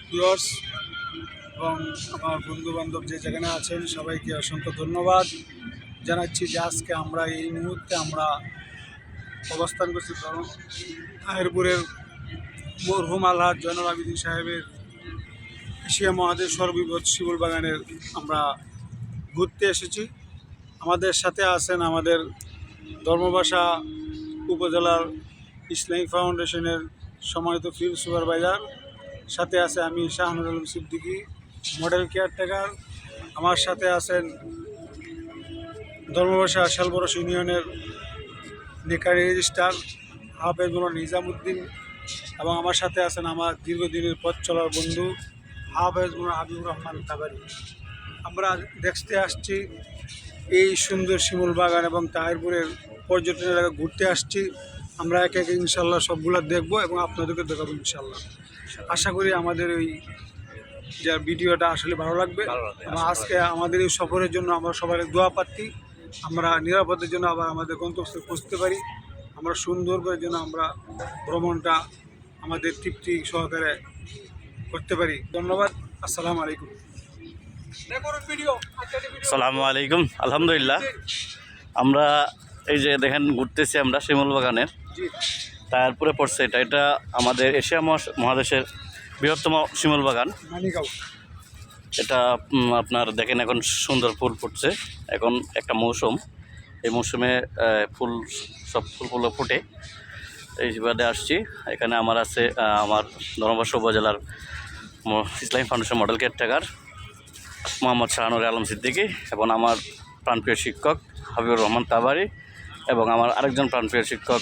Viewers এবং আমার বন্ধুবান্ধব যে যেখানে আছেন সবাইকে অসংখ্য ধন্যবাদ জানাচ্ছি যে আজকে আমরা এই মুহূর্তে আমরা অবস্থান করছি তাহেরপুরের মরহুম আলহাজ জয়নুল আবেদিন সাহেবের এশিয়া মহাদেশ সর্ববৃহৎ শিমুল বাগানের আমরা ঘুরতে এসেছি। আমাদের সাথে আছেন আমাদের ধর্মবাসা উপজেলার ইসলামিক ফাউন্ডেশনের সম্মানিত ফিল্ড সুপারভাইজার, সাথে আছে আমি শাহানুর আলম সিদ্দিকী মডেল কেয়ারটেকার। আমার সাথে আছেন ধর্মবাসা শালবরস ইউনিয়নের নেকারি রেজিস্ট্রার হাফেজ মোহাম্মদ নিজামুদ্দিন এবং আমার সাথে আছেন আমার দীর্ঘদিনের পথ চলার বন্ধু হাফেজ মোহাম্মদ হাবিবুর রহমান তাবারি। আমরা দেখতে আসছি এই সুন্দর শিমুল বাগান এবং তাহেরপুরের পর্যটন এলাকা ঘুরতে আসছি। আমরা একে একে ইনশাল্লাহ সবগুলো দেখবো এবং আপনাদেরকে দেখাবো ইনশাল্লাহ। আশা করি আমাদের ওই যে ভিডিওটা আসলে ভালো লাগবে এবং আজকে আমাদের এই সফরের জন্য আমরা সবাই দোয়া প্রার্থী, আমরা নিরাপদের জন্য আবার আমাদের গন্তব্যস্থলে পৌঁছতে পারি, আমরা সুন্দর করে যেন আমরা ভ্রমণটা আমাদের তৃপ্তি সহকারে করতে পারি। ধন্যবাদ। আসসালামু আলাইকুম। আসসালামু আলাইকুম। আলহামদুলিল্লাহ, আমরা এই যে দেখেন ঘুরতেছি আমরা শিমুল বাগানের তারপরে পড়ছে এটা আমাদের এশিয়া মহাদেশের বৃহত্তম শিমুল বাগান। এটা আপনার দেখেন এখন সুন্দর ফুল ফুটছে, এখন একটা মৌসুম, এই মৌসুমে সব ফুলগুলো ফুটে। এই বাদে আসছি এখানে আমার আছে আমার ধর্মবাসা উপজেলার Islamic foundation model caretaker Mohammad Shahanur Alam Siddiqui এবং আমার প্রাণপ্রিয় শিক্ষক হাবিবুর রহমান তাবারি এবং আমার আরেকজন প্রাণপ্রিয় শিক্ষক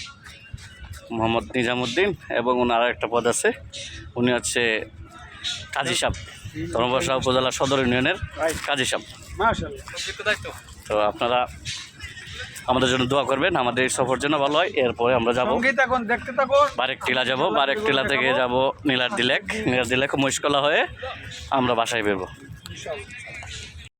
মোহাম্মদ নিজামুদ্দিন এবং ওনার আরেকটা পদ আছে, উনি হচ্ছে কাজী সাহেব, ধর্মবাসা উপজেলা সদর ইউনিয়নের কাজী সাহেব। তো আপনারা আমাদের জন্য দোয়া করবেন, আমাদের এই সফর জন্য ভালো হয়। এরপরে আমরা যাবো বারেকটিলা, যাবো বারেকটিলা থেকে যাব নীলার দিলেক, মহিষকলা হয়ে আমরা বাসায় বেরবো।